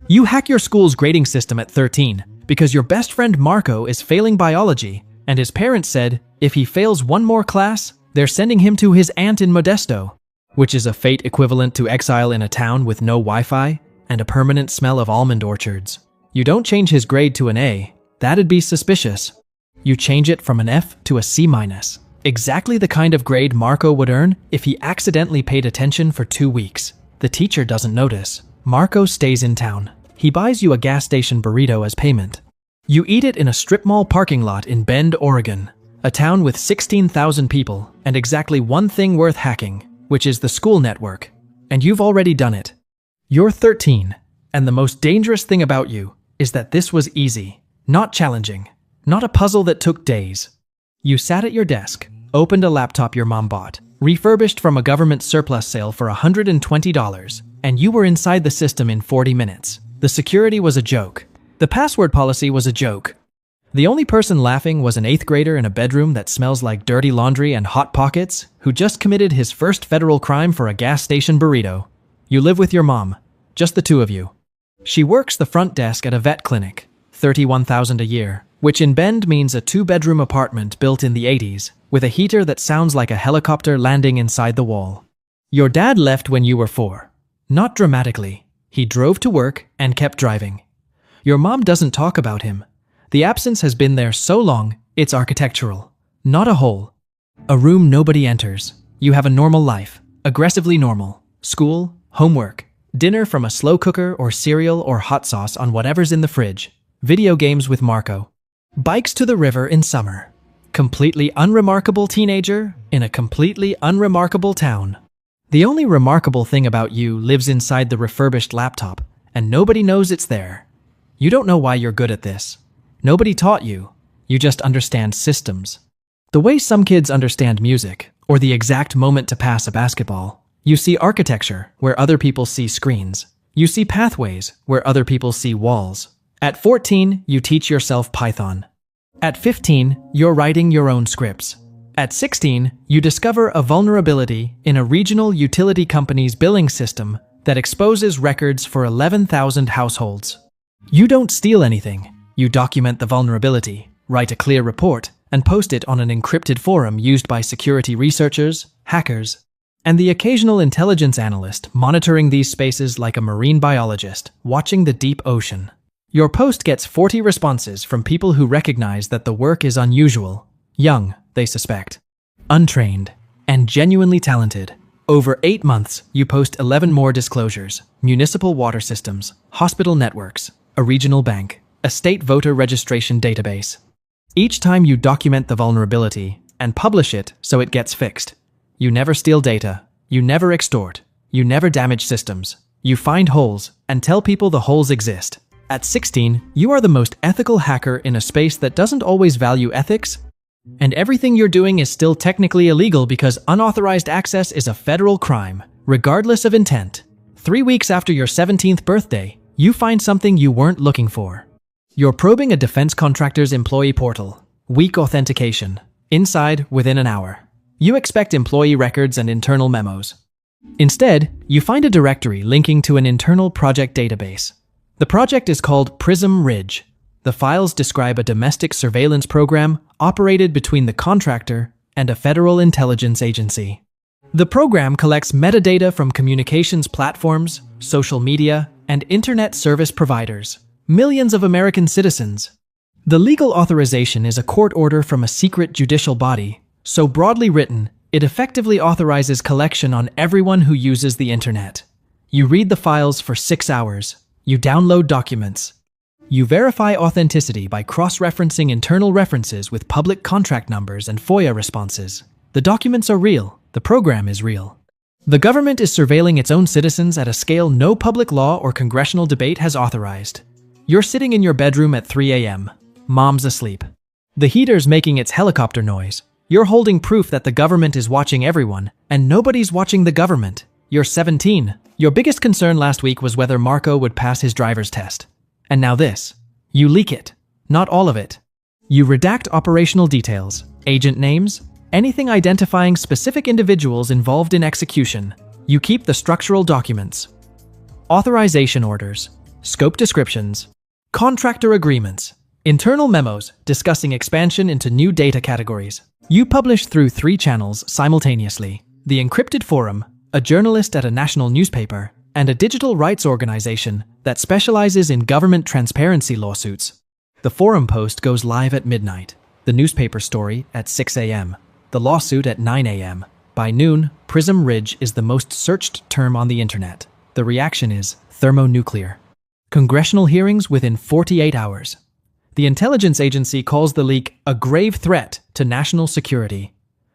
You hack your school's grading system at 13 because your best friend Marco is failing biology, and his parents said if he fails one more class, they're sending him to his aunt in Modesto, which is a fate equivalent to exile in a town with no Wi-Fi and a permanent smell of almond orchards. You don't change his grade to an A. That'd be suspicious. You change it from an F to a C-. Exactly the kind of grade Marco would earn if he accidentally paid attention for 2 weeks. The teacher doesn't notice. Marco stays in town. He buys you a gas station burrito as payment. You eat it in a strip mall parking lot in Bend, Oregon, a town with 16,000 people and exactly one thing worth hacking, which is the school network. And you've already done it. You're 13, and the most dangerous thing about you is that this was easy, not challenging, not a puzzle that took days. You sat at your desk, opened a laptop your mom bought, refurbished from a government surplus sale for $120, and you were inside the system in 40 minutes. The security was a joke. The password policy was a joke. The only person laughing was an 8th grader in a bedroom that smells like dirty laundry and Hot Pockets, who just committed his first federal crime for a gas station burrito. You live with your mom, just the two of you. She works the front desk at a vet clinic, $31,000 a year, which in Bend means a 2-bedroom apartment built in the 80s, with a heater that sounds like a helicopter landing inside the wall. Your dad left when you were 4. Not dramatically. He drove to work and kept driving. Your mom doesn't talk about him. The absence has been there so long, it's architectural, not a hole. A room nobody enters. You have a normal life, aggressively normal. School, homework, dinner from a slow cooker or cereal or hot sauce on whatever's in the fridge. Video games with Marco. Bikes to the river in summer. Completely unremarkable teenager in a completely unremarkable town. The only remarkable thing about you lives inside the refurbished laptop, and nobody knows it's there. You don't know why you're good at this. Nobody taught you. You just understand systems. The way some kids understand music, or the exact moment to pass a basketball. You see architecture where other people see screens. You see pathways where other people see walls. At 14, you teach yourself Python. At 15, you're writing your own scripts. At 16, you discover a vulnerability in a regional utility company's billing system that exposes records for 11,000 households. You don't steal anything. You document the vulnerability, write a clear report, and post it on an encrypted forum used by security researchers, hackers, and the occasional intelligence analyst monitoring these spaces like a marine biologist watching the deep ocean. Your post gets 40 responses from people who recognize that the work is unusual, young, they suspect, untrained, and genuinely talented. Over 8 months, you post 11 more disclosures: municipal water systems, hospital networks, a regional bank, a state voter registration database. Each time you document the vulnerability and publish it so it gets fixed. You never steal data, you never extort, you never damage systems. You find holes and tell people the holes exist. At 16, you are the most ethical hacker in a space that doesn't always value ethics. And everything you're doing is still technically illegal because unauthorized access is a federal crime, regardless of intent. 3 weeks after your 17th birthday, you find something you weren't looking for. You're probing a defense contractor's employee portal. Weak authentication. Inside within an hour. You expect employee records and internal memos. Instead, you find a directory linking to an internal project database. The project is called Prism Ridge. The files describe a domestic surveillance program operated between the contractor and a federal intelligence agency. The program collects metadata from communications platforms, social media, and internet service providers, millions of American citizens. The legal authorization is a court order from a secret judicial body, so broadly written, it effectively authorizes collection on everyone who uses the internet. You read the files for 6 hours. You download documents. You verify authenticity by cross-referencing internal references with public contract numbers and FOIA responses. The documents are real. The program is real. The government is surveilling its own citizens at a scale no public law or congressional debate has authorized. You're sitting in your bedroom at 3 a.m. Mom's asleep. The heater's making its helicopter noise. You're holding proof that the government is watching everyone, and nobody's watching the government. You're 17. Your biggest concern last week was whether Marco would pass his driver's test. And now this. You leak it. Not all of it. You redact operational details, agent names, anything identifying specific individuals involved in execution. You keep the structural documents. Authorization orders. scope descriptions, contractor agreements, internal memos discussing expansion into new data categories. You publish through 3 channels simultaneously: the encrypted forum, a journalist at a national newspaper, and a digital rights organization that specializes in government transparency lawsuits. The forum post goes live at midnight, the newspaper story at 6 a.m., the lawsuit at 9 a.m. By noon, Prism Ridge is the most searched term on the internet. The reaction is thermonuclear. Congressional hearings within 48 hours. The intelligence agency calls the leak a grave threat to national security.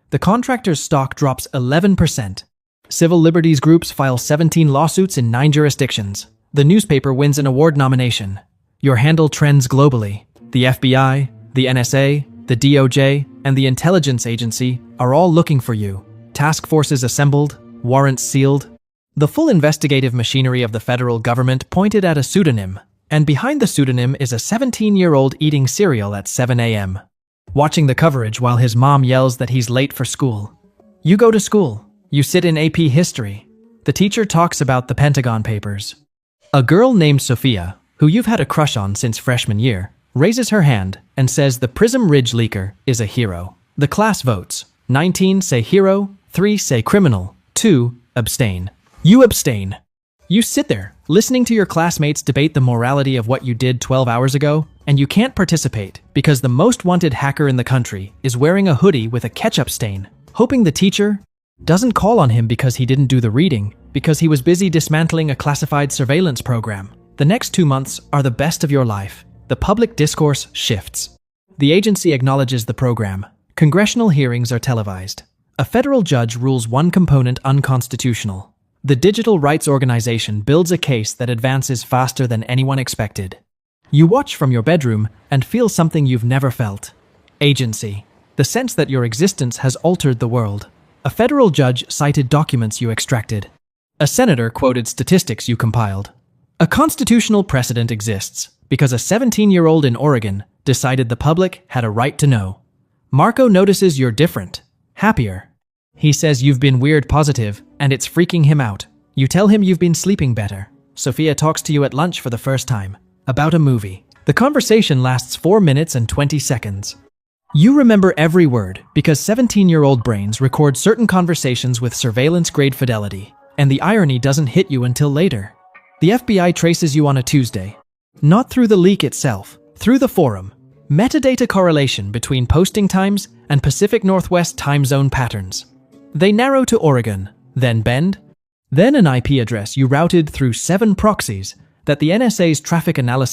The contractor's stock drops 11%. Civil liberties groups file 17 lawsuits in 9 jurisdictions. The newspaper wins an award nomination. Your handle trends globally. The FBI, the NSA, the DOJ, and the intelligence agency are all looking for you. Task forces assembled, warrants sealed. The full investigative machinery of the federal government pointed at a pseudonym, and behind the pseudonym is a 17-year-old eating cereal at 7 a.m., watching the coverage while his mom yells that he's late for school. You go to school. You sit in AP history. The teacher talks about the Pentagon Papers. A girl named Sophia, who you've had a crush on since freshman year, raises her hand and says the Prism Ridge leaker is a hero. The class votes. 19 say hero, 3 say criminal, 2 abstain. You abstain. You sit there, listening to your classmates debate the morality of what you did 12 hours ago, and you can't participate because the most wanted hacker in the country is wearing a hoodie with a ketchup stain, hoping the teacher doesn't call on him because he didn't do the reading, because he was busy dismantling a classified surveillance program. The next 2 months are the best of your life. The public discourse shifts. The agency acknowledges the program. Congressional hearings are televised. A federal judge rules one component unconstitutional. The digital rights organization builds a case that advances faster than anyone expected. You watch from your bedroom and feel something you've never felt. Agency. The sense that your existence has altered the world. A federal judge cited documents you extracted. A senator quoted statistics you compiled. A constitutional precedent exists because a 17-year-old in Oregon decided the public had a right to know. Marco notices you're different, happier. He says you've been weird positive, and it's freaking him out. You tell him you've been sleeping better. Sophia talks to you at lunch for the first time, about a movie. The conversation lasts 4 minutes and 20 seconds. You remember every word because 17-year-old brains record certain conversations with surveillance-grade fidelity, and the irony doesn't hit you until later. The FBI traces you on a Tuesday. Not through the leak itself, through the forum. Metadata correlation between posting times and Pacific Northwest time zone patterns. They narrow to Oregon, then Bend, then an IP address you routed through 7 proxies that the NSA's traffic analysis